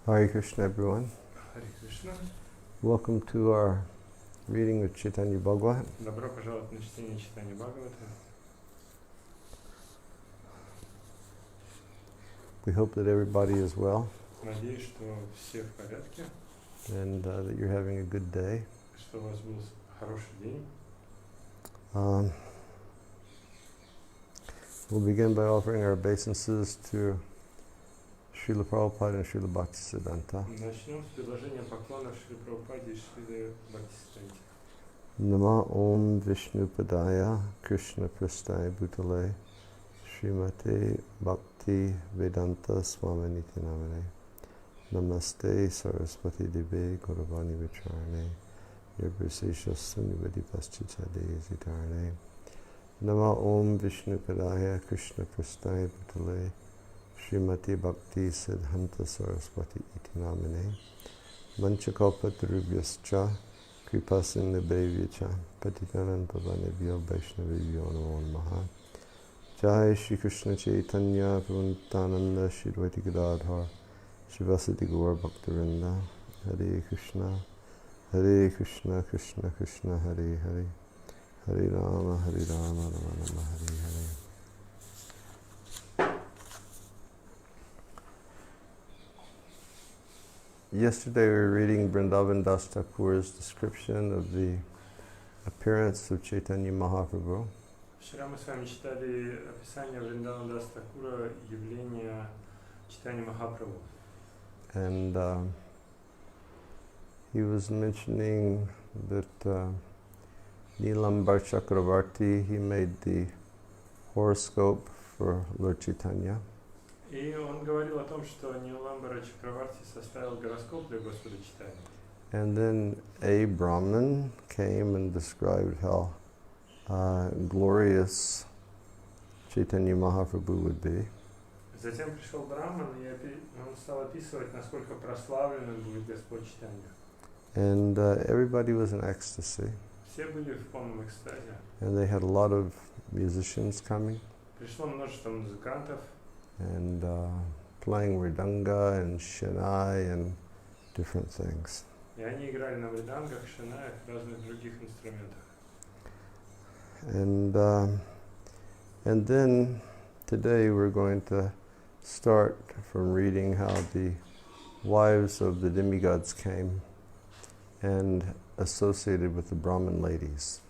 Hare Krishna, everyone. Hare Krishna. Welcome to our reading of Chaitanya Bhagavata. Добро пожаловать на чтение Чайтаньи Бхагавата. We hope that everybody is well Надеюсь, что все в порядке, and that you're having a good day. что у вас был хороший день. We'll begin by offering our obeisances to Srila Prabhupada and Srila Bhaktisiddhanta. Начнем с предложения поклонов Шри Прабхупаде и Шри Бхактисиданте. Nama Om Vishnu Padaya Krishna Prasthaya Bhutale Srimate Bhakti Vedanta Swaminiti Namane Namaste Saraswati Debe Gauravani Vicharane Nirbhasesha Sunyavadi Paschachade Zitarane Nama Om Vishnu Padaya Krishna Prasthaya Bhutale Srimati Bhakti Siddhanta Saraswati Iti Namane Manchakalpatarubhyascha Kripasinabhevyacha Patitanam Pavanebhyo Vaishnavibhyo Namo Namaha Jai Shri Krishna Chaitanya Prabhupada Shri Advaita Gadadhar Shivasati Gaur Bhaktarinda Hare Krishna Krishna Krishna Hare Hare Hare Rama Rama Rama Hare Hare. Yesterday we were reading Vrindavan Das Thakur's description of the appearance of Chaitanya Mahaprabhu. Вчера мы с вами читали описание Вриндавана Дас Такура, явления Чайтаньи Махапрабху. And he was mentioning that Nilambar Chakravarti, he made the horoscope for Lord Chaitanya. И он говорил о том, что Ниламбара Чакраварти составил гороскоп для Господа Чайтаньи. And then a Brahmin came and described how glorious Chaitanya Mahaprabhu would be. Затем пришел Браман, и он стал описывать, насколько прославленным будет Господь Чайтанья. And everybody was in ecstasy. Все были в полном экстазе. And they had a lot of musicians coming Пришло множество музыкантов, and playing Mridanga and Shanai and different things. и они играли на вридангах, шинаях, разных других инструментах. And then today we're going to start from reading how the wives of the demigods came and associated with the Brahmin ladies.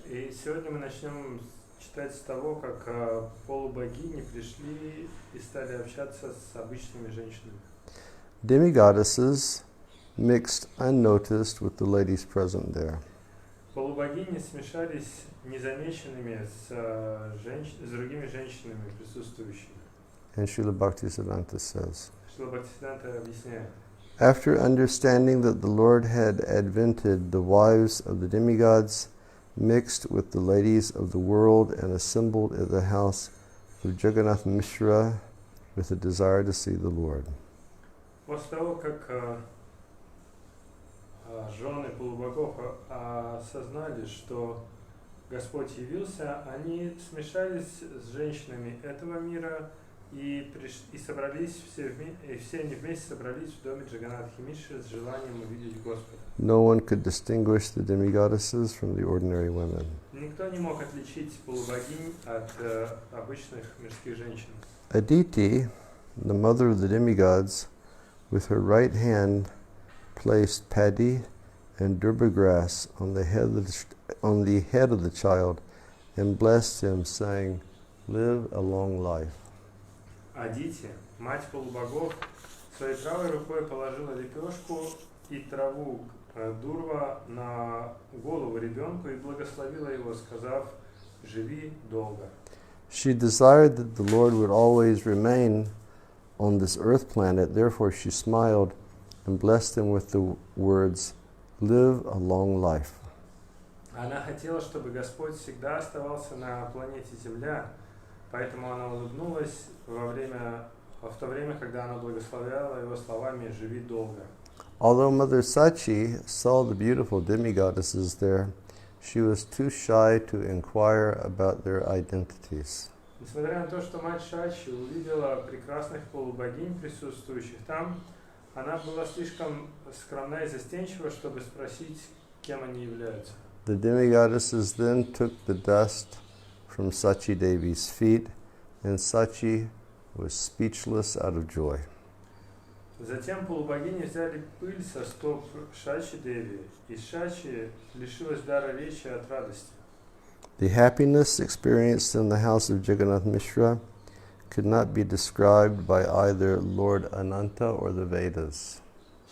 И сегодня мы начнем читать с того, как полубогини пришли и стали общаться с обычными женщинами. Demigoddesses mixed unnoticed with the ladies present there. Полубогини смешались незамеченными с другими женщинами, присутствующими. And Srila Bhaktisiddhanta says, Шрила Бхактисиданта объясняет. After understanding that the Lord had advented the wives of the demigods, mixed with the ladies of the world, and assembled at the house of Jagannath Mishra with a desire to see the Lord. После того, как жены полубогов осознали, что Господь явился, они смешались с женщинами этого мира и собрались все они вместе собрались в доме Джаганнатхи Мишры с желанием увидеть Господа. No one could distinguish the demigoddesses from the ordinary women. Никто не мог отличить полубогинь от обычных мирских женщин. Aditi, the mother of the demigods, with her right hand placed paddy and durba grass on the head of the child and blessed him, saying, "Live a long life." Адити, мать полубогов, своей правой рукой положила лепешку и траву дурва на голову ребенку и благословила его, сказав: «Живи долго». She desired that the Lord would always remain on this earth planet, therefore she smiled and blessed him with the words, "Live a long life." Она хотела, чтобы Господь всегда оставался на планете Земля, поэтому она улыбнулась в то время, когда она благословляла его словами «Живи долго». Although Mother Sachi saw the beautiful demigoddesses there, she was too shy to inquire about their identities. Несмотря на то, что мать Шачи увидела прекрасных полубогинь, присутствующих там, она была слишком скромна и застенчива, чтобы спросить, кем они являются. The demigoddesses then took the dust from Sachi Devi's feet, and Sachi was speechless out of joy. Затем полубогини взяли пыль со стоп Шачи Деви, и Шачи лишилась дара речи от радости. The happiness experienced in the house of Jagannath Mishra could not be described by either Lord Ananta or the Vedas.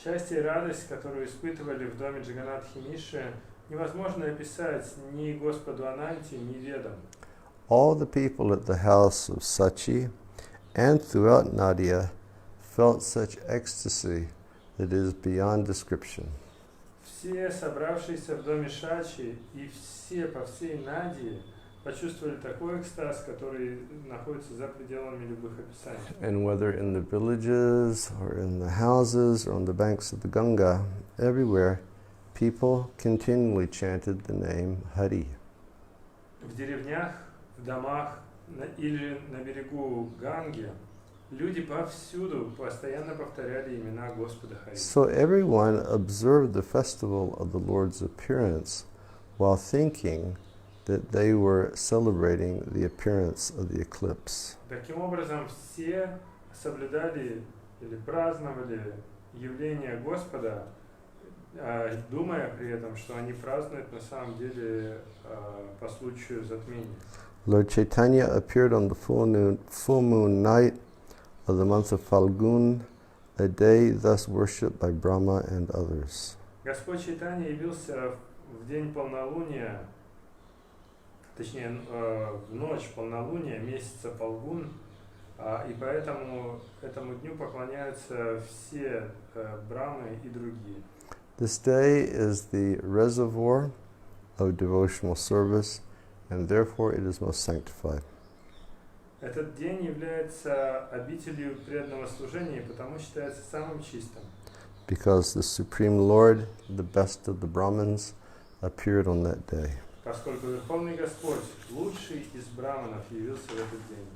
Счастье и радость, которую испытывали в доме Джаганнатхи Мишры, невозможно описать ни Господу Ананте, ни Ведам. All the people at the house of Sachi and throughout Nadia felt such ecstasy that it is beyond description. Все собравшиеся в доме Шачи и все по всей Надии почувствовали такой экстаз, который находится за пределами любых описаний. And whether in the villages or in the houses or on the banks of the Ganga, everywhere people continually chanted the name Hari. В деревнях, в домах или на берегу Ганги люди повсюду постоянно повторяли имена Господа Хари. So everyone observed the festival of the Lord's appearance while thinking that they were celebrating the appearance of the eclipse. Таким образом, все соблюдали или праздновали явление Господа, думая при этом, что они празднуют на самом деле по случаю затмения. Lord Chaitanya appeared on the full moon night of the month of Falgun, a day thus worshipped by Brahma and others. Господь Чайтанья явился в день полнолуния, точнее, в ночь полнолуния месяца Фалгун, и поэтому этому дню поклоняются все брамы и другие. This day is the reservoir of devotional service, and therefore it is most sanctified. Этот день является обителью преданного служения, и потому считается самым чистым. Because the Supreme Lord, the best of the Brahmins, appeared on that day. Поскольку Верховный Господь, лучший из браманов, явился в этот день.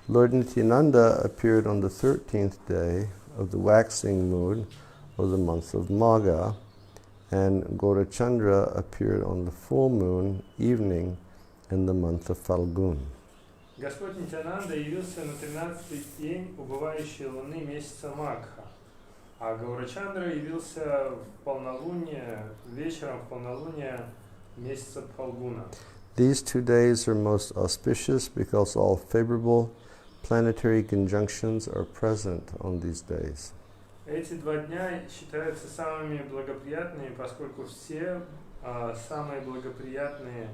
Lord Nityananda appeared on the 13th day of the waxing moon of the month of Magha, and Gaurachandra appeared on the full moon evening in the month of Falgun. Господь Нитянанда явился на 13-й день убывающей луны месяца Магха, а Гаурачандра явился в полнолуние, вечером в полнолуние месяца Фалгуна. These 2 days are most auspicious because all favorable planetary conjunctions are present on these days. Эти 2 дня считаются самыми благоприятными, поскольку все самые благоприятные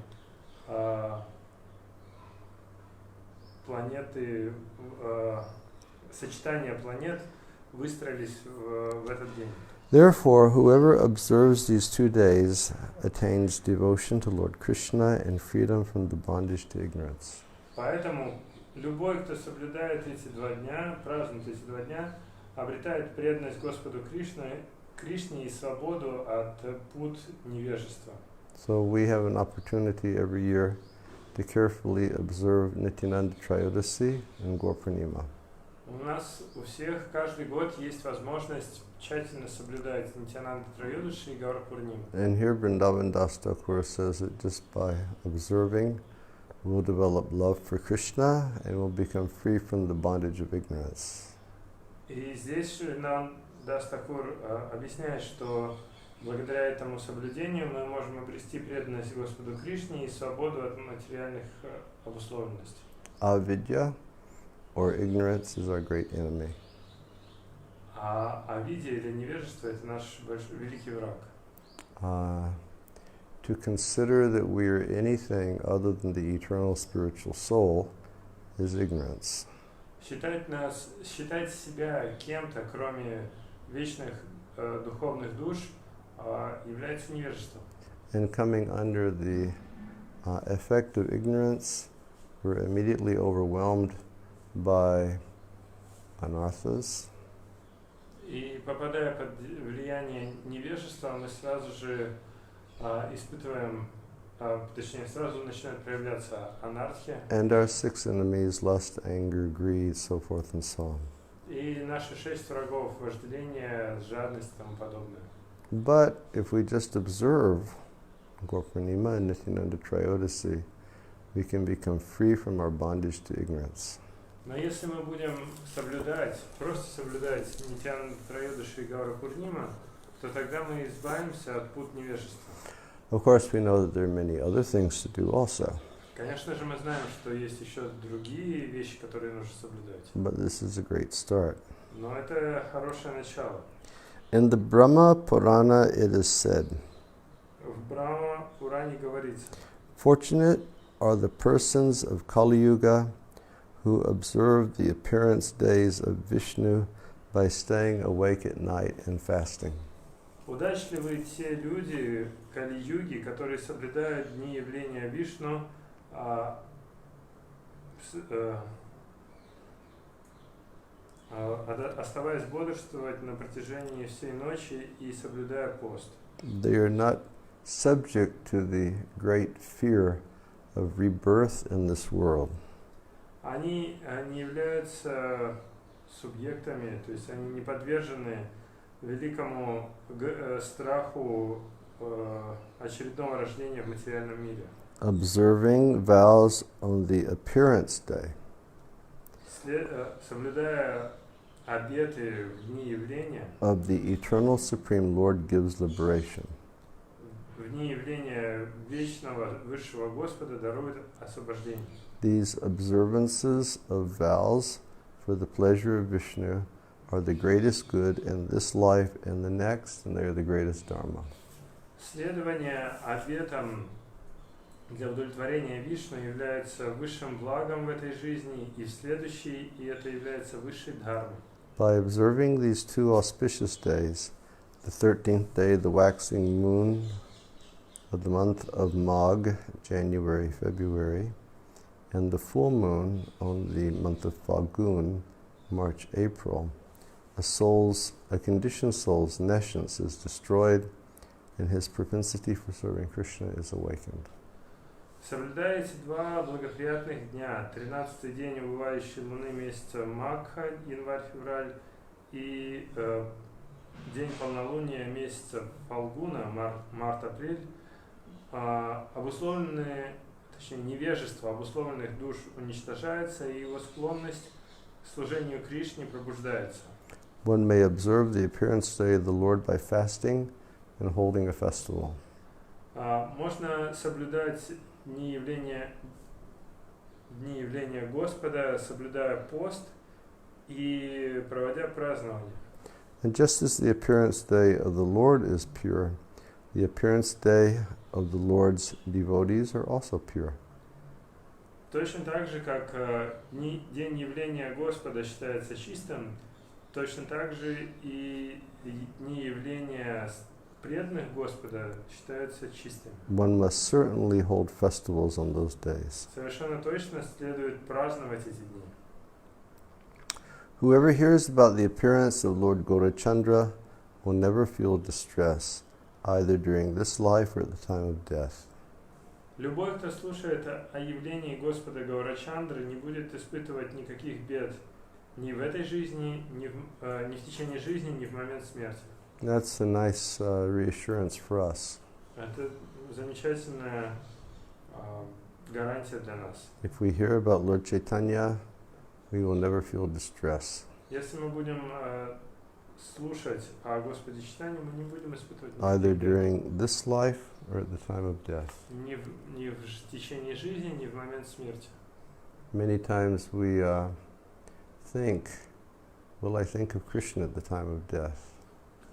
планеты, сочетания планет выстроились в этот день. Therefore, whoever observes these 2 days attains devotion to Lord Krishna and freedom from the bondage to ignorance. Поэтому любой, кто соблюдает эти 2 дня, празднует эти 2 дня, обретает преданность Господу Кришне и свободу от пут невежества. So we have an opportunity every year to carefully observe Nityananda Trayodasi and Gaur Purnima. У нас у всех каждый год есть возможность тщательно соблюдать Нитянанда Трайодаши и Гаур Пурниму. And here Vrindavan Das Thakur says that just by observing we'll develop love for Krishna and we'll become free from the bondage of ignorance. И здесь нам Дас Такур объясняет, что благодаря этому соблюдению мы можем обрести преданность Господу Кришне и свободу от материальных обусловленностей. Avidya, or ignorance, is our great enemy. А авидия или невежество – это наш великий враг. To consider that we are anything other than the eternal spiritual soul is ignorance. Считать себя кем-то, кроме вечных духовных душ, является невежеством. And coming under the effect of ignorance, we're immediately overwhelmed by anarthas. И попадая под влияние невежества, мы сразу же испытываем, точнее, сразу начинает проявляться анархия. And our 6 enemies, lust, anger, greed, so forth and so on. И наши 6 врагов, вожделение, жадность и тому подобное. But if we just observe Gorpurnima and Nityananda Trayodasi, we can become free from our bondage to ignorance. Но если мы будем соблюдать, просто соблюдать Нитьянанда Трайодаши и Гаура Пурнима, то тогда мы избавимся от пут невежества. Of course, we know that there are many other things to do also. Конечно же, мы знаем, что есть еще другие вещи, которые нужно соблюдать. But this is a great start. Но это хорошее начало. In the Brahma Purana it is said, В Брахма Пуране говорится: fortunate are the persons of Kali Yuga who observe the appearance days of Vishnu by staying awake at night and fasting. Удачливы те люди Кали-юги, которые соблюдают дни явления Вишну, оставаясь бодрствовать на протяжении всей ночи и соблюдая пост. They are not subject to the great fear of rebirth in this world. Они не являются субъектами, то есть они не подвержены великому страху очередного рождения в материальном мире. Observing vows on the appearance day. Соблюдая обеты в дни явления, Of the eternal Supreme Lord gives liberation. в дни явления вечного высшего Господа дарует освобождение. These observances of vows for the pleasure of Vishnu are the greatest good in this life and the next, and they are the greatest dharma. Следование обетам для удовлетворения Вишну является высшим благом в этой жизни и в следующей, и это является высшей дхармой. By observing these two auspicious days, the 13th day, the waxing moon of the month of Magh, January, February, and the full moon on the month of Phalgun, March, April, a conditioned soul's nescience is destroyed and his propensity for serving Krishna is awakened. Соблюдая эти два благоприятных дня, 13-й день убывающей луны месяца Магха, январь-февраль, и день полнолуния месяца Фалгуна, март-апрель, обусловленные, точнее невежество обусловленных душ уничтожается, и его склонность к служению Кришне пробуждается. One may observe the appearance day of the Lord by fasting and holding a festival. Можно соблюдать дни явления Господа, соблюдая пост и проводя празднование. And just as the appearance day of the Lord is pure, the appearance day of the Lord's devotees are also pure. Точно так же, как день явления Господа считается чистым, точно так же и дни явления преданных Господа считаются чистыми. One must certainly hold festivals on those days. Совершенно точно следует праздновать эти дни. Whoever hears about the appearance of Lord Gaurachandra will never feel distress, either during this life or at the time of death. Любой, кто слушает о явлении Господа Гаурачандры, не будет испытывать никаких бед ни в этой жизни, ни в течение жизни, ни в момент смерти. That's a nice reassurance for us. Это замечательная гарантия для нас. If we hear about Lord Chaitanya, we will never feel distress. Если мы будем слушать о Господе Чайтанье, мы не будем испытывать Either никаких бед. during this life or at the time of death. Ни в течение жизни, ни в момент смерти. Many times we think, will I think of Krishna at the time of death?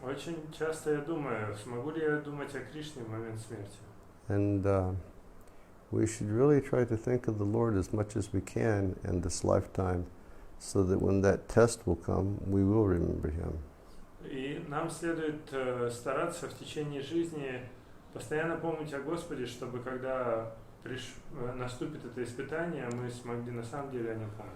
Очень часто я думаю, смогу ли я думать о Кришне в момент смерти. And we should really try to think of the Lord as much as we can in this lifetime, so that when that test will come, we will remember Him. И нам следует стараться в течение жизни постоянно помнить о Господе, чтобы когда наступит это испытание, мы смогли на самом деле о нем помнить.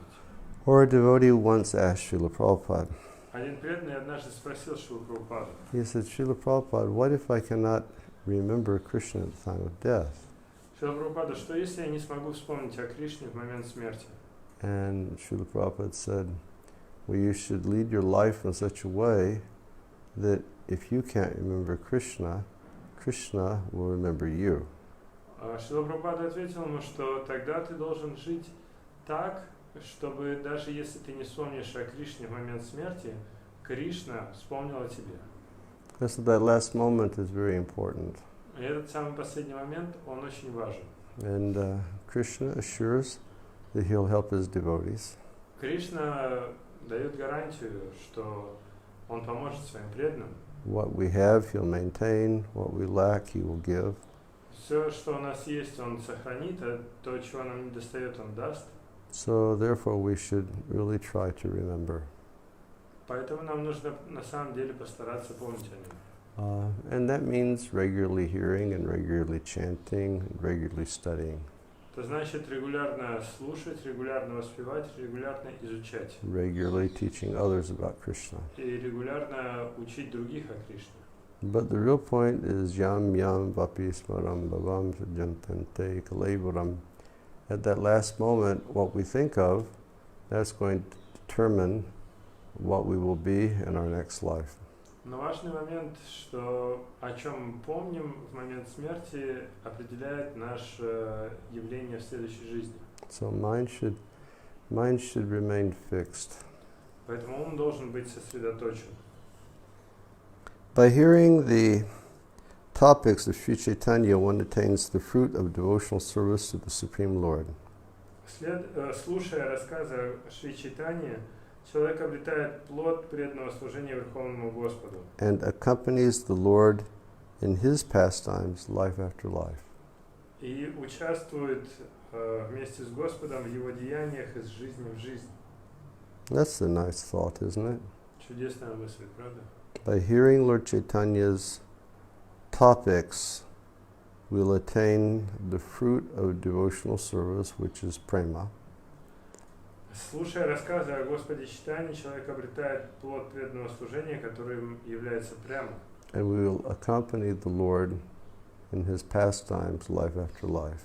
Or a devotee once asked Srila Prabhupada, Один преданный однажды спросил Шрилу Прабхупаду: he said, Srila Prabhupada, what if I cannot remember Krishna at the time of death? Шрила Прабхупада, что если я не смогу вспомнить о Кришне в момент смерти? And Srila Prabhupada said, well, you should lead your life in such a way that if you can't remember Krishna, Krishna will remember you. Шрила Прабхупада ответил ему, что тогда ты должен жить так, чтобы даже если ты не вспомнишь о Кришне в момент смерти, Кришна вспомнил о тебе. Because that last moment is very important. И этот самый последний момент, он очень важен. And Krishna assures that he'll help his devotees. Кришна дает гарантию, что он поможет своим преданным. What we have, he'll maintain. What we lack, he will give. Все, что у нас есть, он сохранит, а то, чего нам не достает, он даст. So therefore we should really try to remember. Поэтому нам нужно на самом деле постараться помнить о нем. And that means regularly hearing and regularly chanting and regularly studying. Это значит регулярно слушать, регулярно воспевать, регулярно изучать. Regularly teaching others about Krishna. И регулярно учить других о Кришне. But the real point is yam yam vapi smaram bhavam jantante kalevaram. At that last moment, what we think of, that's going to determine what we will be in our next life. Но важный момент, что о чем помним в момент смерти, определяет наше явление в следующей жизни. So mind should remain fixed. Поэтому ум должен быть сосредоточен. By hearing the topics of Sri Chaitanya, one attains the fruit of devotional service to the Supreme Lord. Слушая рассказы Шри Чайтаньи, человек обретает плод преданного служения Верховному Господу. And accompanies the Lord in his pastimes, life after life. И участвует вместе с Господом в его деяниях из жизни в жизнь. That's a nice thought, isn't it? Чудесная мысль, правда? By hearing Lord Chaitanya's topics, we'll attain the fruit of devotional service, which is prema. Слушая рассказы о Господе Чайтанье, человек обретает плод преданного служения, которым является прямо. And we will accompany the Lord in his pastimes, life after life.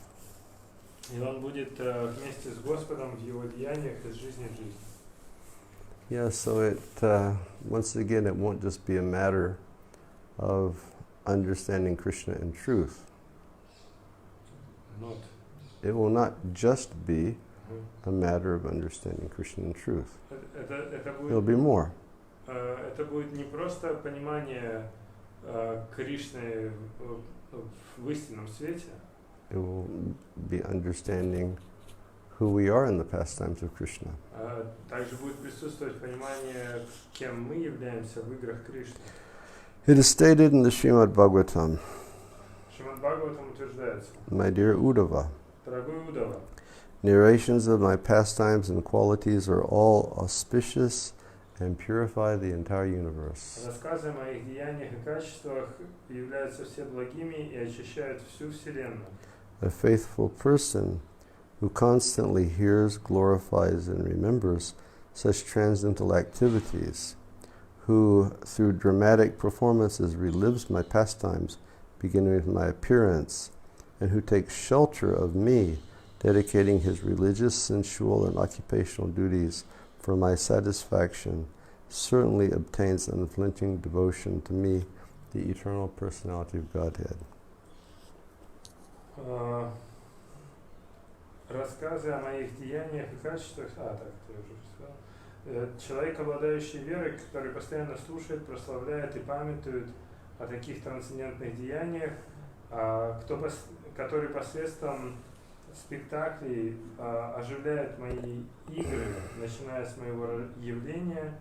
И он будет вместе с Господом в его деяниях из жизни в жизнь. Yeah, so once again, it won't just be a matter of understanding Krishna in truth. Not. It will not just be a matter of understanding Krishna in truth. It'll be more. Это будет не просто понимание Кришны в истинном свете. It will be understanding who we are in the pastimes of Krishna. Также будет присутствовать понимание, кем мы являемся в играх Кришны. It is stated in the Srimad Bhagavatam, Шримад Бхагаватам утверждается: my dear Uddhava, дорогой Удава, narrations of my pastimes and qualities are all auspicious and purify the entire universe. рассказы о моих деяниях и качествах являются все благими и очищают всю Вселенную. A faithful person who constantly hears, glorifies, and remembers such transcendental activities, who through dramatic performances relives my pastimes, beginning with my appearance, and who takes shelter of me, dedicating his religious, sensual, and occupational duties for my satisfaction, certainly obtains unflinching devotion to me, the eternal personality of Godhead. Рассказы о моих деяниях и качествах, так, ты уже сказал. Человек, обладающий верой, который постоянно слушает, прославляет и памятует о таких трансцендентных деяниях, который посредством спектаклей оживляет мои игры, начиная с моего явления,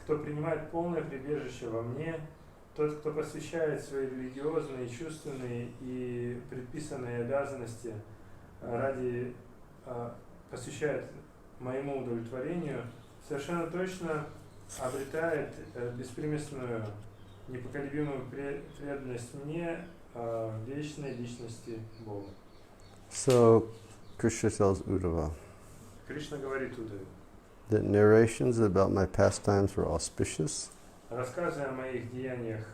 кто принимает полное прибежище во мне, тот, кто посвящает свои религиозные, чувственные и предписанные обязанности посвящает моему удовлетворению, совершенно точно обретает беспримесную, непоколебимую преданность мне, вечной личности Бога. So, Krishna tells Uddhava Кришна говорит Удаве: that narrations about my pastimes were auspicious, рассказы о моих деяниях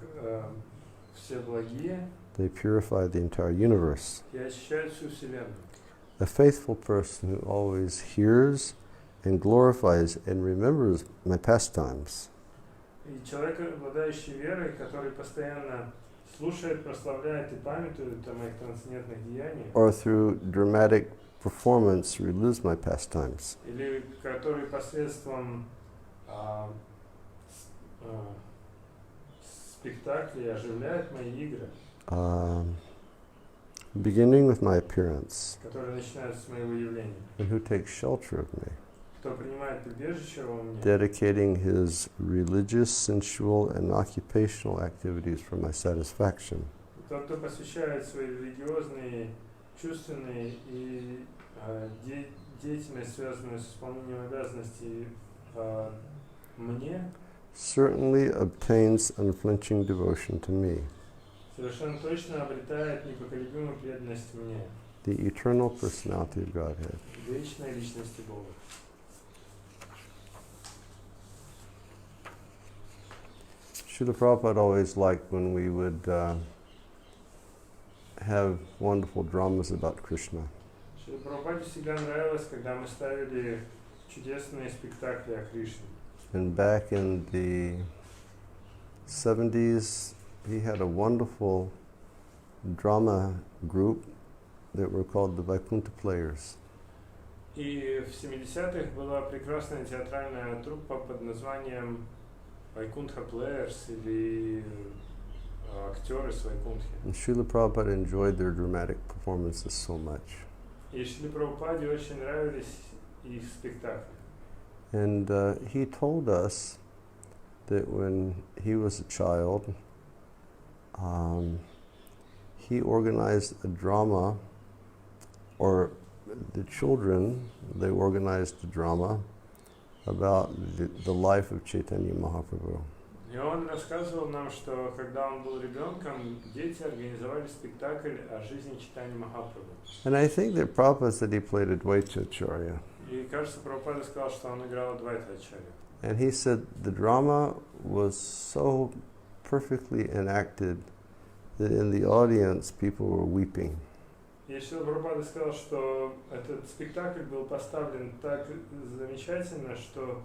все благие, they purify the entire universe. и очищают всю Вселенную. A faithful person who always hears and glorifies and remembers my pastimes. И человек, обладающий верой, который постоянно слушает, прославляет и памятует о моих трансцендентных деяниях, or through dramatic performance relives my pastimes. или который посредством спектаклей оживляет мои игры, Beginning with my appearance, которые начинаются с моего явления, and who takes shelter of me, кто принимает прибежище во мне, dedicating his religious, sensual, and occupational activities for my satisfaction. тот, кто посвящает свои религиозные, чувственные и деятельность, связанную с исполнением обязанностей мне, certainly obtains unflinching devotion to me, совершенно точно обретает непоколебимую преданность мне, the eternal personality of Godhead. вечной личности Бога. Srila Prabhupada always liked when we would have wonderful dramas about Krishna. Шрила Прабхупаде всегда нравилось, когда мы ставили чудесные спектакли о Кришне. And back in the 70s, he had a wonderful drama group that were called the Vaikuntha Players. И в 70-х была прекрасная театральная труппа под названием Vaikunta Players, или актеры с Вайкунтхи. And Srila Prabhupada enjoyed their dramatic performances so much. И Шриле Прабхупаде очень нравились их спектакли. And he told us that when he was a child, he organized a drama, or the children, they organized a drama about the life of Chaitanya Mahaprabhu. И он рассказывал нам, что когда он был ребенком, дети организовали спектакль о жизни Чайтаньи Махапрабху. And I think that Prabhupada said he played Advaita Acharya. И кажется, Прабхупада сказал, что он играл Адвайта Ачарью. And he said the drama was so perfectly enacted that in the audience people were weeping. И Шрила Прабхупада сказал, что этот спектакль был поставлен так замечательно, что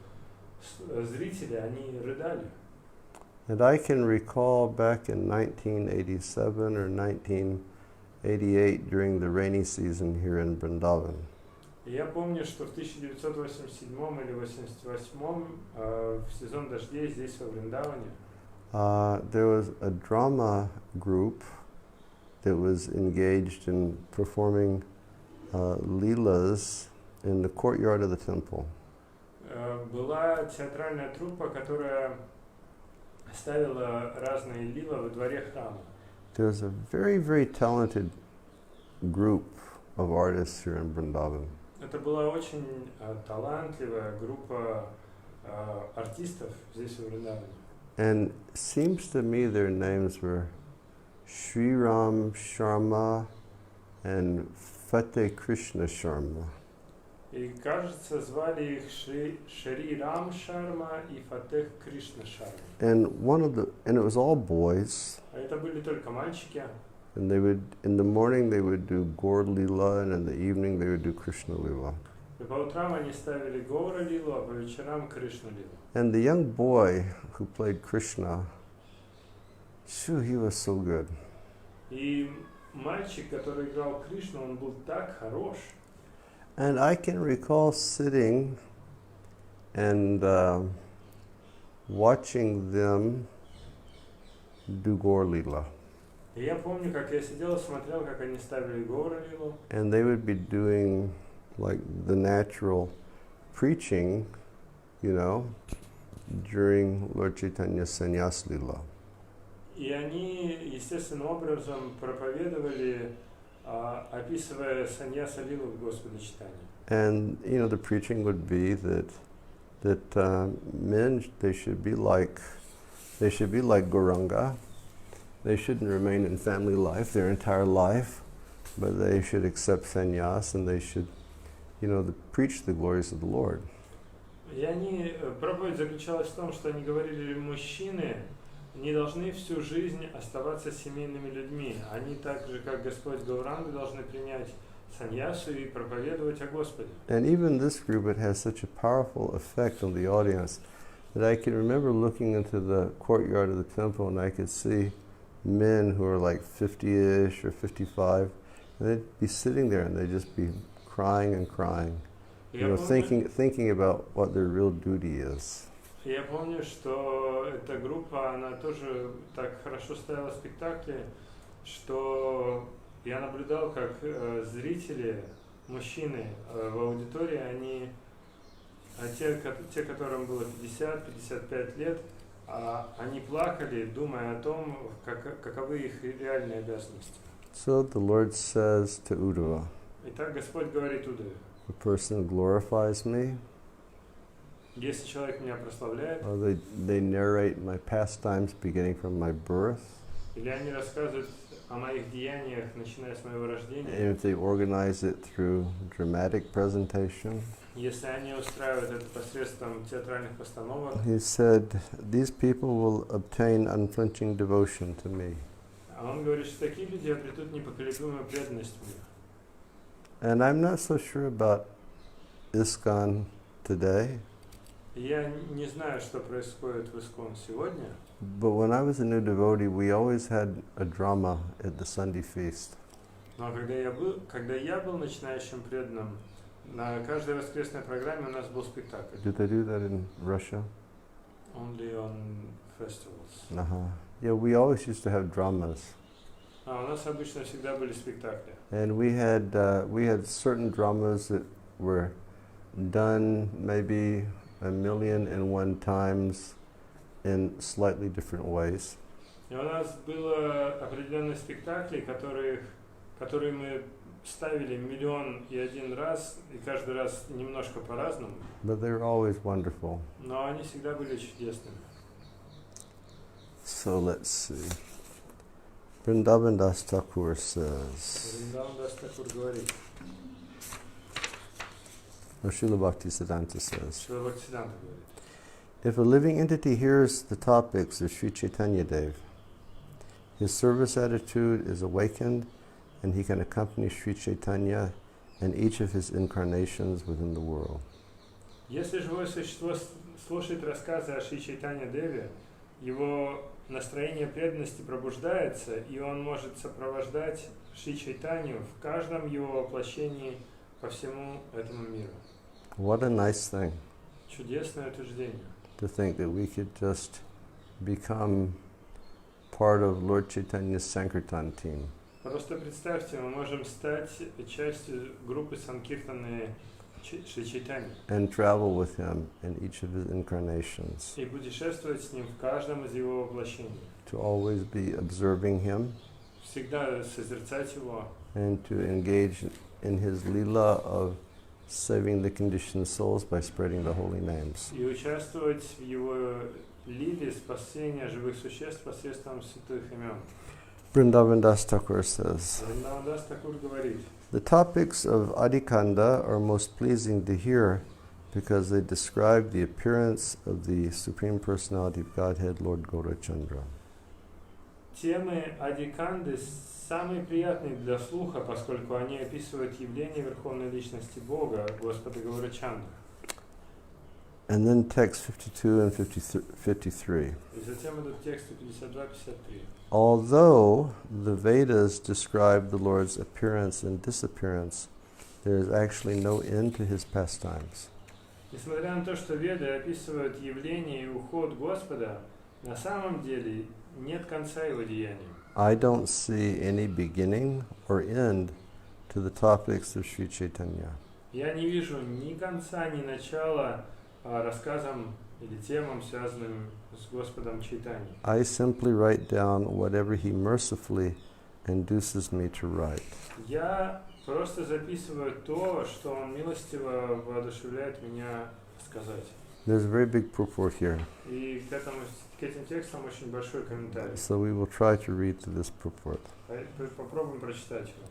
зрители, они рыдали. And I can recall back in 1987 or 1988 during the rainy season here in Vrindavan. И я помню, что в 1987 или 1988 в сезон дождей здесь, во Вриндаване, there was a drama group that was engaged in performing leelas in the courtyard of the temple. Была театральная труппа, которая ставила разные лила во дворе храма. There was a very, very talented group of artists here in Vrindavan. Это была очень талантливая группа артистов здесь, в Вриндаване. And seems to me their names were Sri Ram Sharma and Fateh Krishna Sharma. И, кажется, звали их Шри Рам Шарма и Фатех Кришна Шарма. And it was all boys. А это были только мальчики. And they would, in the morning they would do Gaur Lila, and in the evening they would do Krishna Lila. И по утрам они ставили Гаура Лилу, а по вечерам Кришна Лилу. And the young boy who played Krishna, he was so good. И мальчик, который играл Кришну, он был так хорош. And I can recall sitting and watching them do Gaur Lila. И я помню, как я сидел и смотрел, как они ставили Гаура Лилу. And they would be doing like the natural preaching, you know, during Lord Chaitanya's Sannyas Lila. И они естественным образом проповедовали, описывая саньяса лилу Господа Чайтаньи. And you know, the preaching would be that men, they should be like Gauranga. They shouldn't remain in family life their entire life, but they should accept sannyas, and they should, you know, preach the glories of the Lord. И они, проповедь заключалась в том, что они говорили, мужчины не должны всю жизнь оставаться семейными людьми. Они так же, как Господь Гауранга, должны принять саньясу и проповедовать о Господе. And even this group, it has such a powerful effect on the audience that I can remember looking into the courtyard of the temple and I could see men who are like 50-ish or 55, and they'd be sitting there and they'd just be crying and crying, thinking about what their real duty is. Я помню, что эта группа, она тоже так хорошо ставила спектакли, что я наблюдал, как зрители, мужчины в аудитории, те, которым было 50-55 лет, они плакали, думая о том, каковы их реальные обязанности. So the Lord says to Uddhava, Итак, Господь говорит Уддаве, a person glorifies me, если человек меня прославляет, or they narrate my pastimes beginning from my birth, или они рассказывают о моих деяниях, начиная с моего рождения, and if they organize it through dramatic presentation, если они устраивают это посредством театральных постановок, he said, these people will obtain unflinching devotion to me. а он говорит, что такие люди обретут непоколебимую преданность мне. And I'm not so sure about ISKCON today, Я не знаю, что происходит в ИСККОН сегодня, but when I was a new devotee, we always had a drama at the Sunday feast. но когда я был начинающим преданным, на каждой воскресной программе у нас был спектакль. Do they do that in Russia? Only on festivals. Uh-huh. Yeah, we always used to have dramas. У нас обычно всегда были спектакли. And we had certain dramas that were done maybe 1,000,001 times in slightly different ways. И у нас было определенные спектакли, которые мы ставили 1,000,001 раз, и каждый раз немножко по-разному. But they were always wonderful. Но они всегда были чудесными. So let's see. Vrindavan Das Thakur says, Вриндаван Дас Такур говорит, or Srila Bhaktisiddhanta says, Шрила Бхактисиданта говорит, if a living entity hears the topics of Sri Chaitanya Dev, his service attitude is awakened and he can accompany Sri Chaitanya in each of his incarnations within the world. если живое существо слушает рассказы о Шри Чайтанья Деве, его настроение преданности пробуждается, и он может сопровождать Шри Чайтанью в каждом его воплощении по всему этому миру. What a nice thing Чудесное утверждение. to think that we could just become part of Lord Chaitanya's Sankirtan team. Просто представьте, мы можем стать частью группы Санкиртаны Шри Чайтаньи And travel with him in each of his incarnations, и путешествовать с ним в каждом из его воплощений. to always be observing him Всегда созерцать его and to engage in his lila of saving the conditioned souls by spreading the holy names. и участвовать в его лиле спасения живых существ посредством святых имен. Vrindavan Das Thakur says, Вриндаван Дас Такур говорит, the topics of Adikanda are most pleasing to hear because they describe the appearance of the Supreme Personality of Godhead, Lord Gaurachandra. темы Адиканды самые приятные для слуха, поскольку они описывают явление Верховной Личности Бога, Господа Гаурачандры. And then text 52 and 53. И затем идут тексты 52-53. Although the Vedas describe the Lord's appearance and disappearance, there is actually no end to his pastimes. Несмотря на то, что Веды описывают явление и уход Господа, на самом деле нет конца его деяниям. I don't see any beginning or end to the topics of Sri Chaitanya. Я не вижу ни конца, ни начала рассказам или темам, связанным с Господом Чайтаньей. I simply write down whatever he mercifully induces me to write. Я просто записываю то, что Он милостиво воодушевляет меня сказать. There's a very big purport here, И к этим текстам очень большой комментарий. so we will try to read through this purport. Попробуем прочитать его.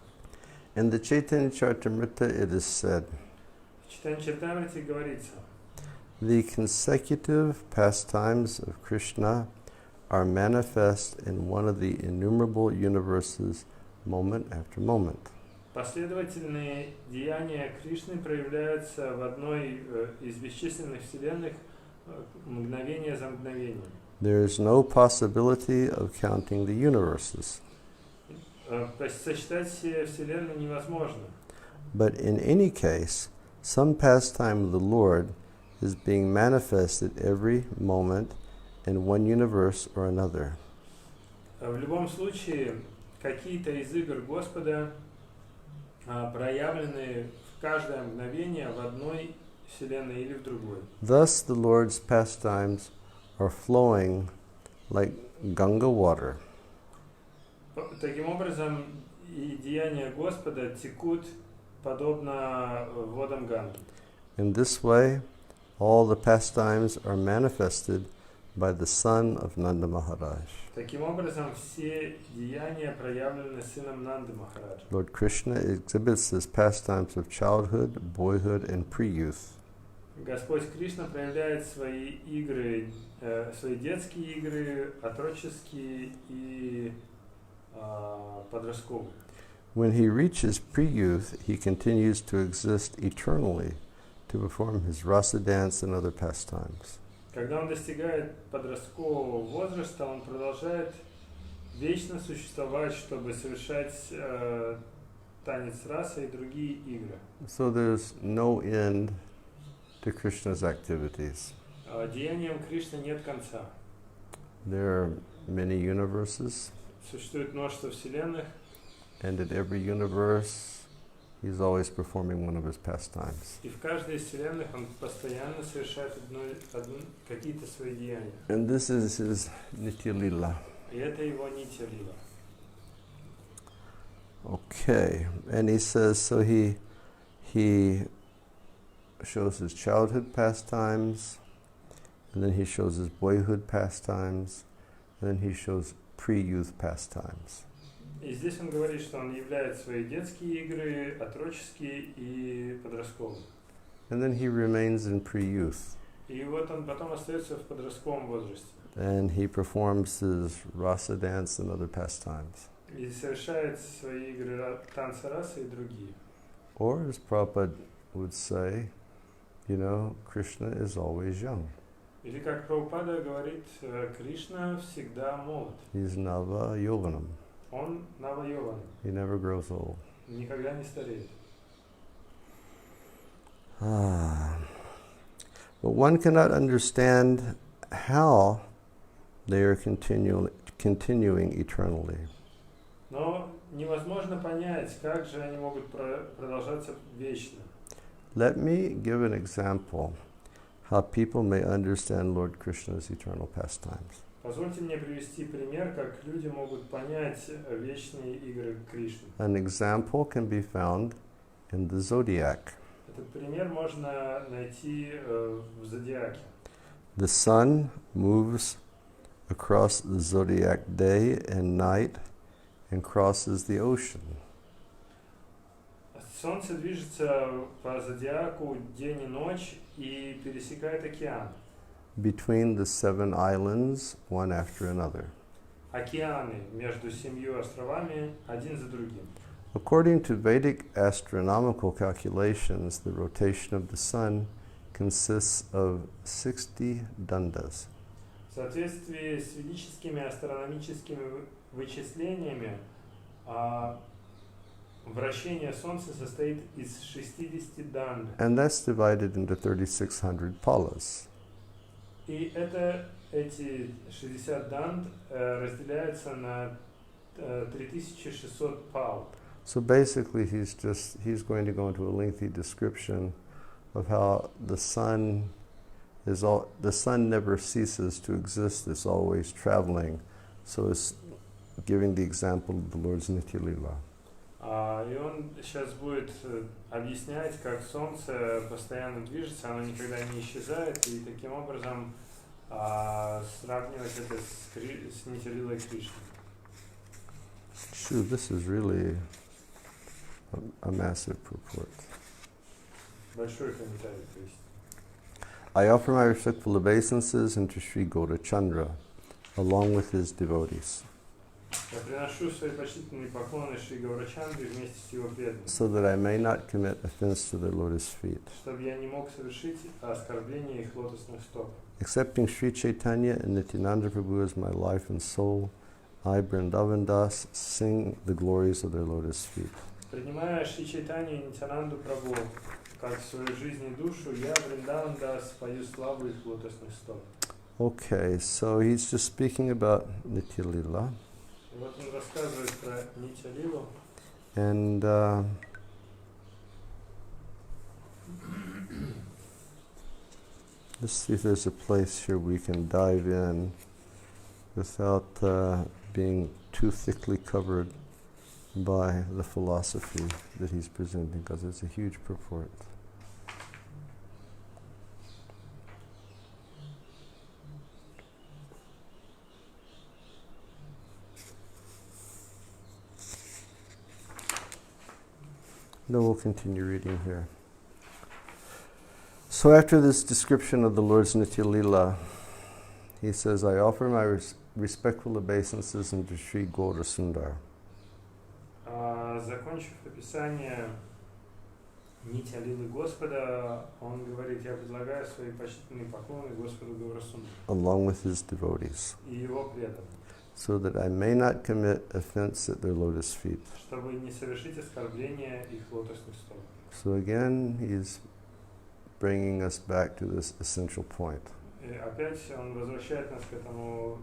In the Chaitanya Charitamrita it is said, В Чайтанья Чаритамрите говорится, the consecutive pastimes of Krishna are manifest in one of the innumerable universes moment after moment. Последовательные деяния Кришны проявляются в одной из бесчисленных вселенных мгновение за мгновением. There is no possibility of counting the universes. То есть сочетать все вселенные невозможно. But in any case, some pastime of the Lord is being manifested every moment in one universe or another. В любом случае, какие-то из игр Господа проявлены в каждое мгновение в одной вселенной или в другой. Thus the Lord's pastimes are flowing like Ganga water. Таким образом, и деяния Господа текут подобно водам Ганги. In this way, all the pastimes are manifested by the son of Nanda Maharaj. Таким образом, все деяния проявлены сыном Нанды Махараджа. Lord Krishna exhibits his pastimes of childhood, boyhood, and pre-youth. Господь Кришна проявляет свои игры, свои детские игры, отроческие и подростковые. When he reaches pre-youth, he continues to exist eternally to perform his rasa dance and other pastimes. Когда он достигает подросткового возраста, он продолжает вечно существовать, чтобы совершать танец расы и другие игры. So there's no end to Krishna's activities. Деяниям Кришны нет конца. There are many universes, Существует множество вселенных, and in every universe, he's always performing one of his pastimes. и в каждой из вселенных он постоянно совершает какие-то свои деяния. And this is his Nitya Lila. И это его нитья лила. Okay, and he says, so he shows his childhood pastimes, and then he shows his boyhood pastimes, and then he shows pre-youth pastimes. И здесь он говорит, что он являет свои детские игры, отроческие и подростковые. And then he remains in pre-youth. И вот он потом остается в подростковом возрасте. And he performs his rasa dance and other pastimes. И совершает свои игры танца расы и другие. Or, as Prabhupada would say, you know, Krishna is always young. Или как Прабхупада говорит, Кришна всегда молод. He's Nava Yovanam. Он Нава-Йован, He never grows old. никогда не стареет. But one cannot understand how they are continuing eternally. Но невозможно понять, как же они могут продолжаться вечно. Let me give an example how people may understand Lord Krishna's eternal pastimes. Позвольте мне привести пример, как люди могут понять вечные игры Кришны. An example can be found in the zodiac. Этот пример можно найти в зодиаке. The sun moves across the zodiac day and night and crosses the ocean. Солнце движется по зодиаку день и ночь и пересекает океан. Between the 7 islands, one after another. Океаны между 7 островами, один за другим. According to Vedic astronomical calculations, the rotation of the sun consists of 60 dandas. В соответствии с ведическими астрономическими вычислениями, вращение Солнца состоит из 60 данд. And that's divided into 3,600 palas. И эти 60 данд разделяются на 3600 пал. So basically he's going to go into a lengthy description of how the sun never ceases to exist, it's always traveling. So it's giving the example of the Lord's Nitya Lila. И он сейчас будет объяснять, как Солнце постоянно движется, оно никогда не исчезает, и таким образом сравнивать это с Нитья Лилой Кришны. Shoo, this is really a massive purport. Большой комментарий, то есть. I offer my respectful obeisances unto Sri Gaurachandra, along with his devotees. Я приношу свои почтительные поклоны Шри Гаурачандре вместе с его преданными, so that I may not commit offense to their lotus feet. чтобы я не мог совершить оскорбление их лотосных стоп. Accepting Sri Chaitanya and Nityananda Prabhu as my life and soul, I, Vrindavan Das, sing the glories of their lotus feet. Принимая Шри Чайтанью и Нитянанду Прабху как свою жизнь и душу, я, Вриндаван Дас, пою славу их лотосных стоп. Okay, so he's just speaking about Nitya Lila. И вот он рассказывает про Нитя Лилу. And let's see if there's a place here we can dive in without being too thickly covered by the philosophy that he's presenting, because it's a huge purport. Then we'll continue reading here. So after this description of the Lord's Nitya Lila, he says, I offer my respectful obeisances unto Sri Gaura Sundar. Закончив описание Нитя Лилы Господа, он говорит, я предлагаю свои почтительные поклоны Господу Гаурасундару along with his devotees, и его преданным, so that I may not commit offense at their lotus feet. чтобы не совершить оскорбление их лотосных стоп. So again, he's bringing us back to this essential point. И опять он возвращает нас к этому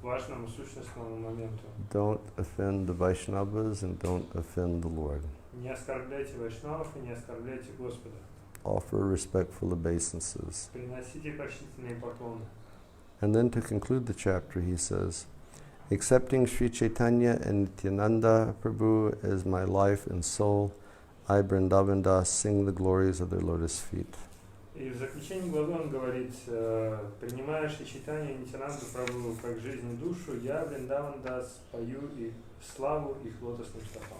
важному сущностному моменту. Don't offend the Vaishnavas and don't offend the Lord. Не оскорбляйте вайшнавов и не оскорбляйте Господа. Offer respectful obeisances. Приносите почтительные поклоны. And then to conclude the chapter, he says, accepting Sri Chaitanya and Nityananda Prabhu as my life and soul, I, Vrindavan Das, sing the glories of their lotus feet. И в заключении главы он говорит, принимая Шри Чайтанью и Нитянанду Прабху как жизнь и душу, я, Вриндаван Дас, пою и славу их лотосным стопам.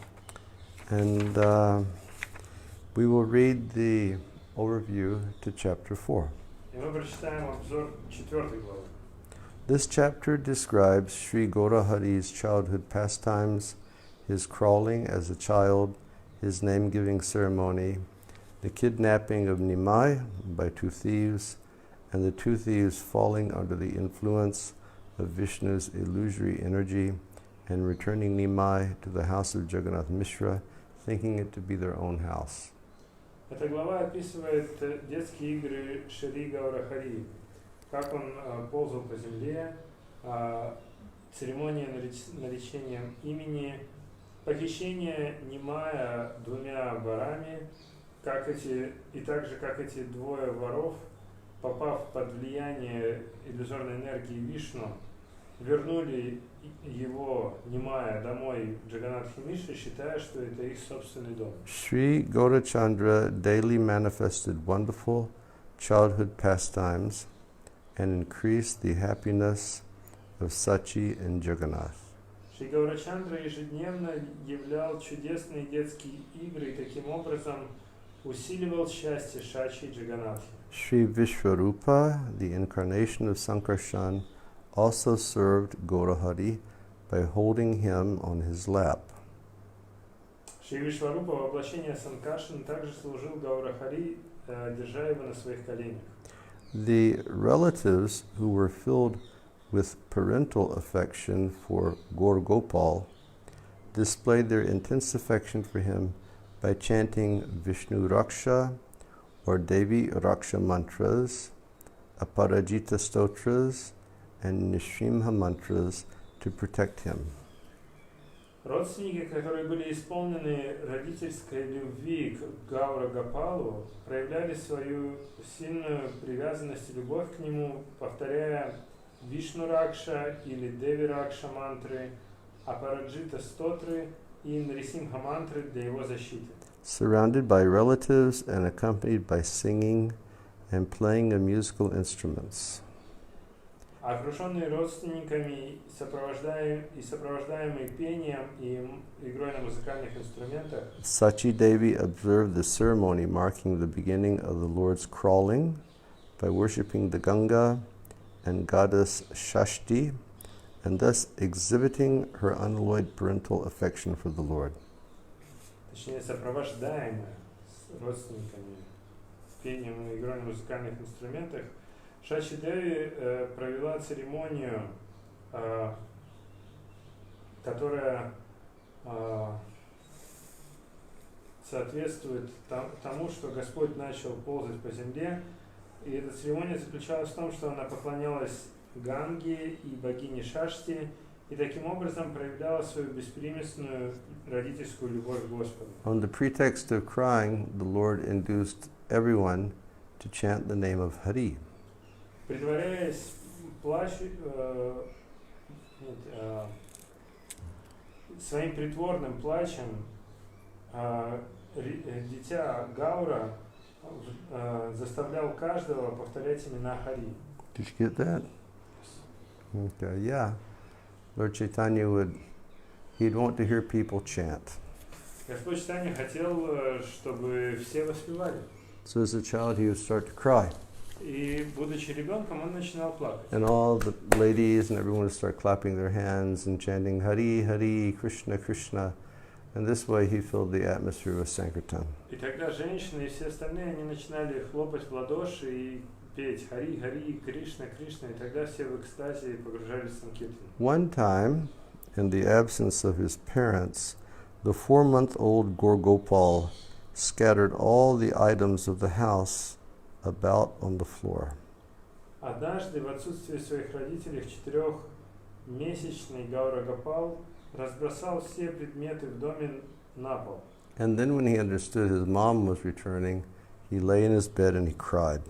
And we will read the overview to chapter 4. И мы прочитаем обзор 4 главы. This chapter describes Sri Gaurahari's childhood pastimes, his crawling as a child, his name-giving ceremony, the kidnapping of Nimai by two thieves, and the two thieves falling under the influence of Vishnu's illusory energy and returning Nimai to the house of Jagannath Mishra, thinking it to be their own house. Эта глава описывает детские игры Шри Гаурахари, как он ползал по земле, церемония наречения имени, похищение Нимая двумя ворами, и также как эти двое воров, попав под влияние иллюзорной энергии Вишну, вернули его, Нимая, домой в Джаганнатхи Мишре, считая, что это их собственный дом. Sri Gaurachandra daily manifested wonderful childhood pastimes and increased the happiness of Sachi and Jagannath. Шри Гаурачандра ежедневно являл чудесные детские игры и таким образом усиливал счастье Шачи и Джаганнатхи. Sri Vishwarupa, the incarnation of Sankarshan, also served Gaurahari by holding him on his lap. Шри Вишварупа, воплощение Санкаршин, также служил Гаурахари, держа его на своих коленях. The relatives who were filled with parental affection for Gaur Gopal displayed their intense affection for him by chanting Vishnu Raksha or Devi Raksha mantras, Aparajita stotras, and Nishrimha mantras to protect him. Родственники, которые были исполнены родительской любви к Гаура Гопалу, проявляли свою сильную привязанность и любовь к нему, повторяя Вишну Ракша или Деви Ракша мантры, Апараджита стотры и Нрисимха мантры для его защиты. Surrounded by relatives and accompanied by singing and playing of musical instruments. Окруженные родственниками и сопровождаемые пением и игрой на музыкальных инструментах, Sachi Devi observed the ceremony marking the beginning of the Lord's crawling by worshipping the Ganga and goddess Shashti and thus exhibiting her unalloyed parental affection for the Lord. Точнее, сопровождаемая с родственниками пением и игрой на музыкальных инструментах, Шачи Деви провела церемонию, которая соответствует тому, что Господь начал ползать по земле. И эта церемония заключалась в том, что она поклонялась Ганге и богине Шашти, и таким образом проявляла свою беспримесную родительскую любовь к Господу. On the pretext of crying, the Lord induced everyone to chant the name of Hari. Притворяясь своим притворным плачем, дитя Гаура заставлял каждого повторять имена Хари. Did you get that? Okay, yeah. Lord Chaitanya he'd want to hear people chant. Господь Чайтанья хотел, чтобы все воспевали. So as a child, he would start to cry. И, будучи ребенком, он начинал плакать. And all the ladies and everyone would start clapping their hands and chanting Hari, Hari, Krishna, Krishna. And this way he filled the atmosphere with Sankirtan. И тогда женщины и все остальные, они начинали хлопать в ладоши и петь Хари, Хари, Кришна, Кришна, и тогда все в экстазе погружались в Санкиртан. One time, in the absence of his parents, the 4-month-old Gorgopal scattered all the items of the house about on the floor. Однажды, в отсутствие своих родителей, 4-месячный Гаурагопал разбросал все предметы в доме на пол. And then when he understood his mom was returning, he lay in his bed and he cried.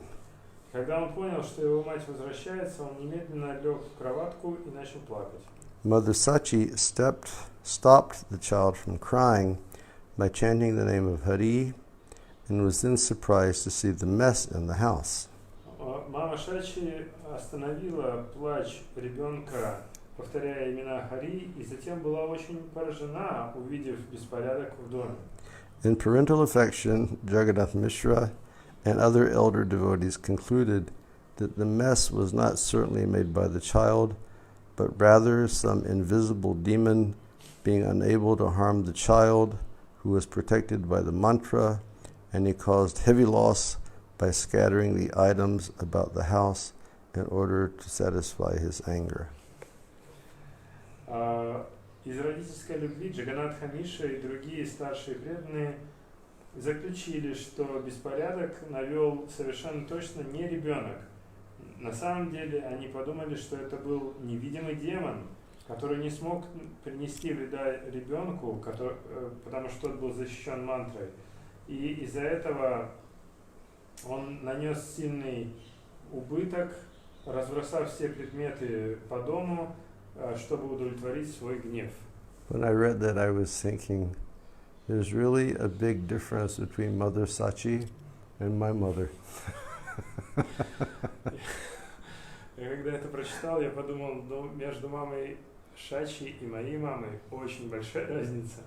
Когда он понял, что его мать возвращается, он немедленно лег в кроватку и начал плакать. Mother Sachi stopped the child from crying by chanting the name of Hari and was then surprised to see the mess in the house. Мама Шачи остановила плач ребенка, повторяя имена Хари, и затем была очень поражена, увидев беспорядок в доме. In parental affection, Jagannath Mishra and other elder devotees concluded that the mess was not certainly made by the child, but rather some invisible demon being unable to harm the child who was protected by the mantra, and he caused heavy loss by scattering the items about the house in order to satisfy his anger. Из родительской любви Джаганатха Миша и другие старшие преданные заключили, что беспорядок навел совершенно точно не ребенок. На самом деле они подумали, что это был невидимый демон, который не смог принести вреда ребенку, потому что тот был защищен мантрой. И из-за этого он нанес сильный убыток, разбросав все предметы по дому, чтобы удовлетворить свой гнев. When I read that, I was thinking, there's really a big difference between Mother Sachi and my mother. И когда это прочитал, я подумал, между мамой Шачи и моей мамой очень большая разница.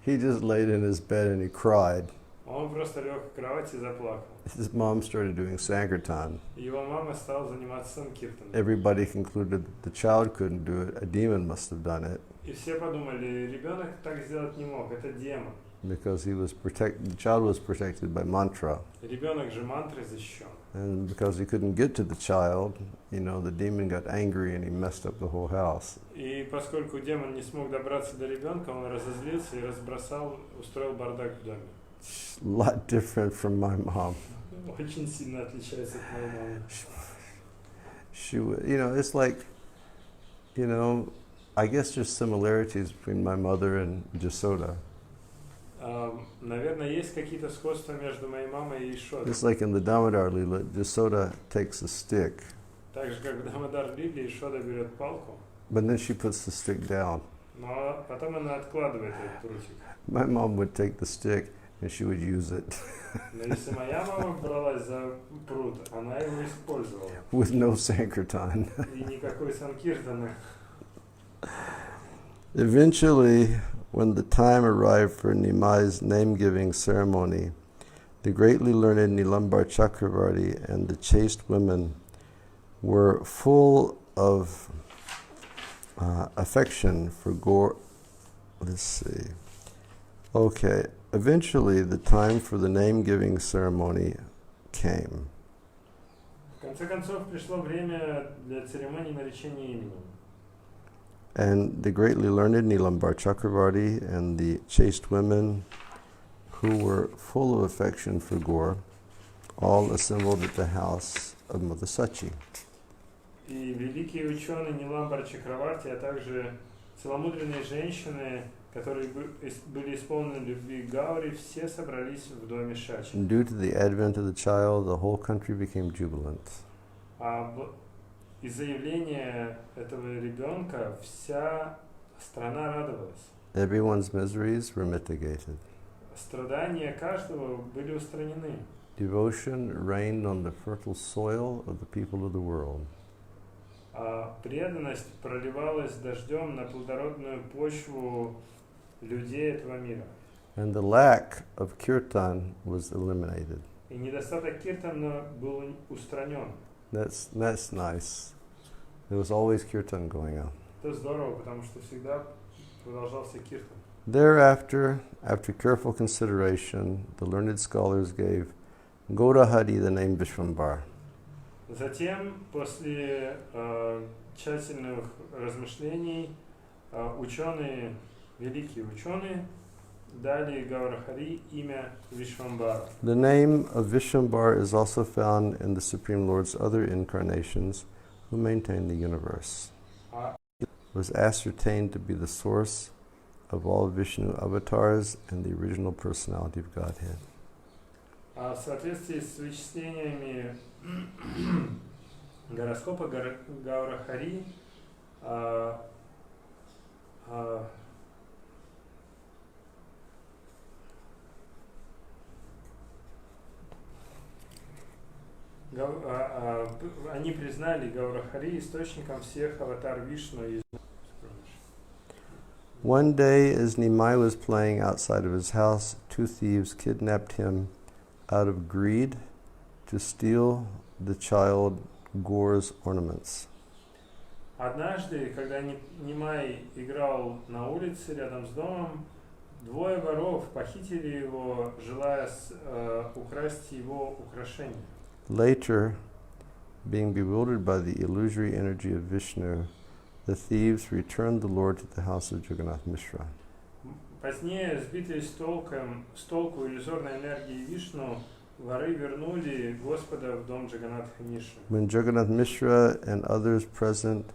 He just laid in his bed and he cried. Он просто лег в кровать и заплакал. His mom started doing Sankirtan. Его мама стала заниматься Санкиртаном. Everybody concluded that the child couldn't do it. A demon must have done it. И все подумали, ребенок так сделать не мог, это демон. Because the child was protected by mantra. Ребенок же мантрой защищен. And because he couldn't get to the child, the demon got angry and he messed up the whole house. И поскольку демон не смог добраться до ребенка, он разозлился и устроил бардак в доме. A lot different from my mom. Очень сильно отличается от моей мамы. She, it's like, I guess there's similarities between my mother and Jasoda. Наверное, есть какие-то сходства между моей мамой и Ишодой. It's like in the Damodar Lila, Jasoda takes a stick. Так же, как в Дамодар Лиле, Ишода берет палку. But then she puts the stick down. Но потом она откладывает этот прутик. My mom would take the stick and she would use it. Но если моя мама бралась за прут, она его использовала. With no Sankirtan. И никакой Санкиртаны. Eventually, when the time arrived for Nimai's name-giving ceremony, the greatly learned Nilambar Chakravarti and the chaste women were full of affection for Gaur. Let's see. Okay, eventually the time for the name-giving ceremony came. В конце концов, пришло время для церемонии наречения именем. And the greatly learned Nilambar Chakravarti and the chaste women who were full of affection for Gaur all assembled at the house of Mother Sachi. И великие ученые Ниламбар Чакраварти, а также целомудренные женщины, которые были исполнены любви к Гаури, все собрались в доме Шачи. Due to the advent of the child, the whole country became jubilant. Из-за явления этого ребенка вся страна радовалась. Everyone's miseries were mitigated. Страдания каждого были устранены. Devotion reigned on the fertile soil of the people of the world. Преданность проливалась дождем на плодородную почву людей этого мира. And the lack of kirtan was eliminated. И недостаток киртана был устранен. That's nice. There was always kirtan going on. Это здорово, потому что всегда продолжался киртан. Thereafter, after careful consideration, the learned scholars gave Gaurahari the name Vishvambar. Затем, после тщательных размышлений, ученые, великие ученые, дали Гаурахари имя Вишвамбара. The name of Vishvambar is also found in the Supreme Lord's other incarnations who maintain the universe. It was ascertained to be the source of all Vishnu avatars and the original personality of Godhead. В соответствии с вычислениями гороскопа Гаурахари, они признали Гаурахари источником всех аватар Вишну. One day, as Nimai was playing outside of his house, two thieves kidnapped him out of greed to steal the child Gaur's ornaments. Однажды, когда Нимай играл на улице рядом с домом, двое воров похитили его, желая украсть его украшения. Later, being bewildered by the illusory energy of Vishnu, the thieves returned the Lord to the house of Jagannath Mishra. Позднее, сбитые с толку иллюзорной энергии Вишну, воры вернули Господа в дом Джаганатха Мишры. When Jagannath Mishra and others present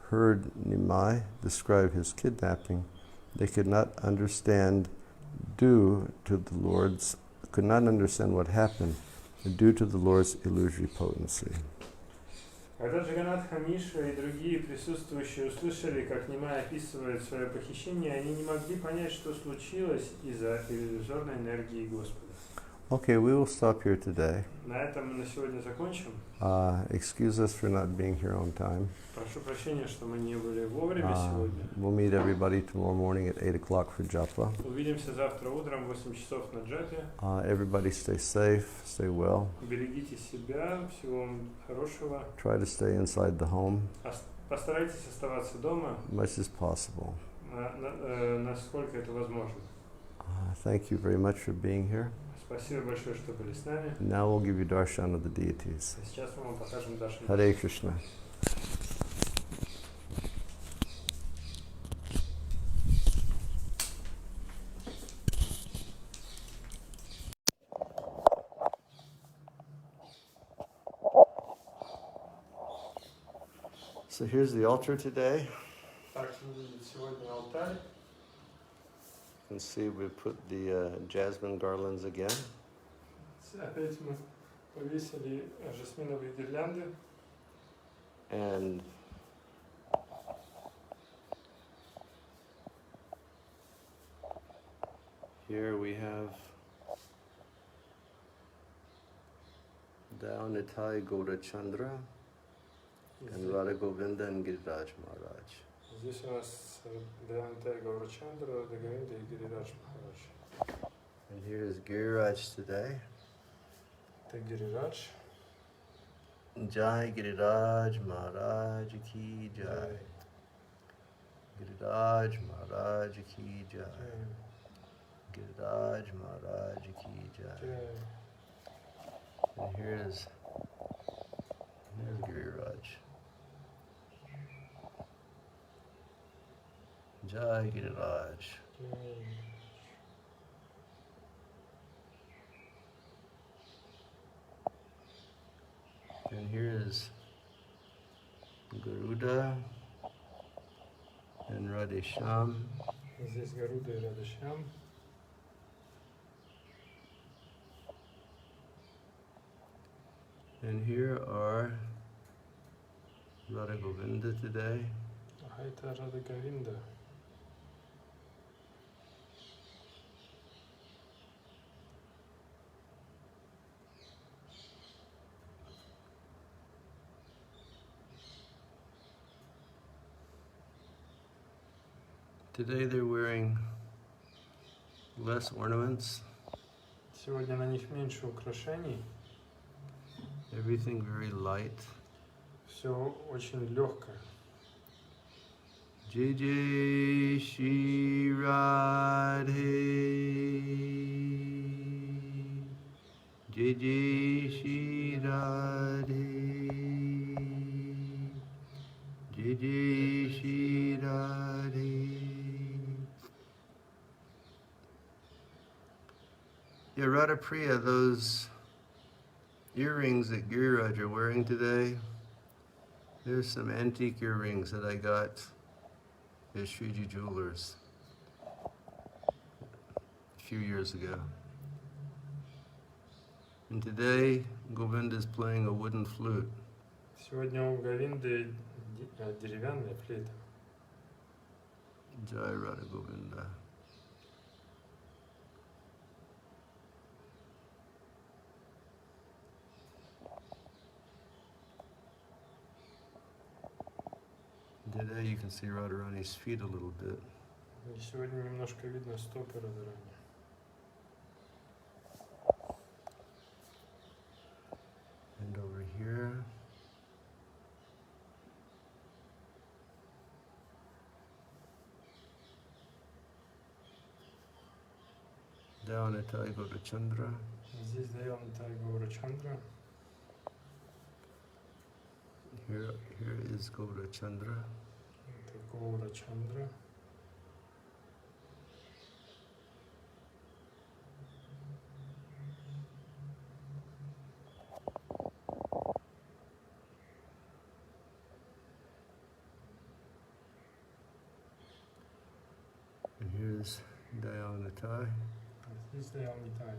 heard Nimai describe his kidnapping, they could not understand what happened due to the Lord's illusory potency. Когда Джаганатха Мишра и другие присутствующие услышали, как Нимай описывает свое похищение, они не могли понять, что случилось из-за иллюзорной энергии Господа. Okay, we will stop here today. На этом мы на сегодня закончим. Excuse us for not being here on time. Прошу прощения, что мы не были вовремя сегодня. We'll meet everybody tomorrow morning at 8 o'clock for japa. Увидимся завтра утром в 8 часов на джапе. Everybody stay safe, stay well. Берегите себя, всего вам хорошего. Try to stay inside the home. Постарайтесь оставаться дома. Much as possible. Насколько это возможно. Thank you very much for being here. Спасибо большое, что были с нами. Now we'll give you darshan of the deities. Сейчас мы вам покажем даршан. Hare Krishna. So here's the altar today. Так, сегодня алтарь. You can see we put the jasmine garlands again. Опять мы повесили жасминовые гирлянды. And here we have Daunitai Goda Chandra and Radha Govinda and Giriraj Maharaj. Здесь у нас Дхантай Гаурачандра, Говинда и Гирирадж Махарадж. And here is Giriraj today. Это Гирирадж. Jai Giriraj Maharaj Ki Jai. Giriraj Maharaj Ki Jai. Giriraj Maharaj Ki Jai. And here's Giriraj. Jai Giriraj. And here's Garuda and Radhesham. Здесь Гаруда и Радышам. And here are Radha Govinda today. А это Рада Говинда. Today they're wearing less ornaments, Сегодня на них меньше украшений. everything very light. Все очень легкое. Jai Jai Shri Radhe. Jai Jai Shri Radhe. Jai Jai Shri Radhe. Yeah, Radha Priya, those earrings that Giriraj are wearing today, there's some antique earrings that I got at Shriji Jewelers a few years ago. And today, Govinda is playing a wooden flute. Сегодня у Говинды деревянная флейта. Jai Radha Govinda. Today you can see Radharani's feet a little bit. И сегодня немножко видно стопы Радарани. And over here. Down at Gaura Chandra. Здесь Даянитай Гаура Чандра. Here is Gaura Chandra. Это Гаура Чандра. And here's Dayanatai. Здесь Даянитай.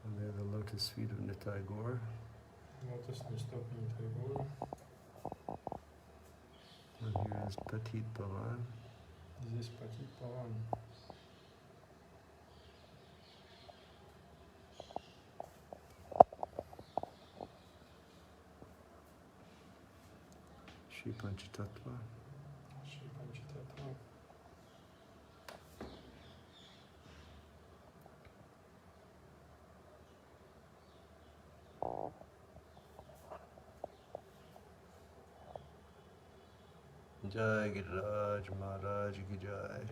And they're the lotus feet of Nitai Gaur. Лотосные стопы Нитай Гаура. And here is Patit Pavan. Здесь Патит Паван. Shri Panchatattva. Шри Панчататтва. Jai Giriraj Maharaj Ki Jai.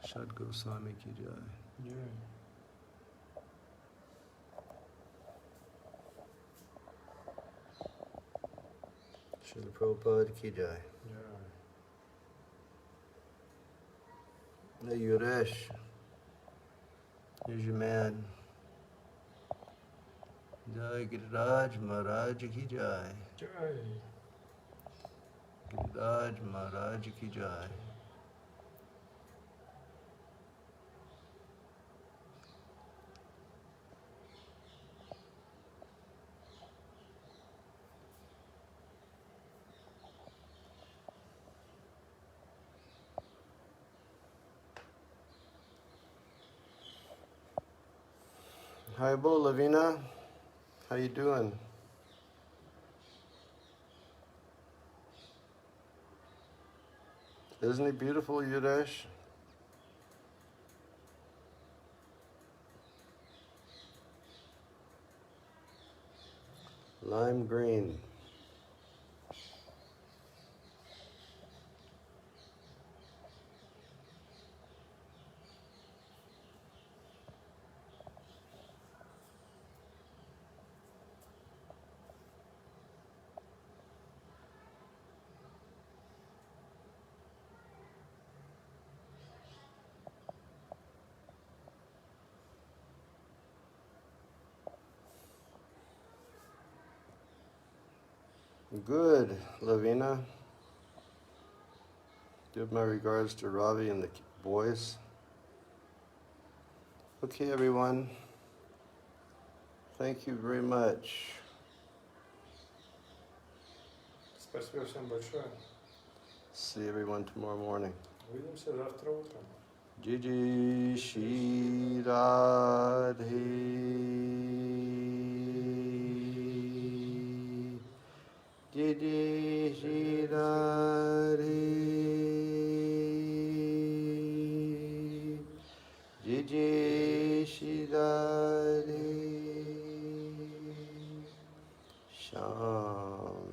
Shad Goswami Ki Jai. Jai. Srila Prabhupada Ki Jai. Jai. Hey Yuresh, here's your man. Jai Giriraj Maharaj Ki Jai. Jai. Giriraj Maharaj Ki Jai. Hi, Bo Lavina. How you doing? Isn't he beautiful, Yudesh? Lime green. Good, Lavina. Give my regards to Ravi and the boys. Okay, everyone. Thank you very much. Спасибо всем большое. See everyone tomorrow morning. Увидимся завтра утром. Jiji Shri Radhe Jiji Shri Radhe Jiji Shri Radhe Sham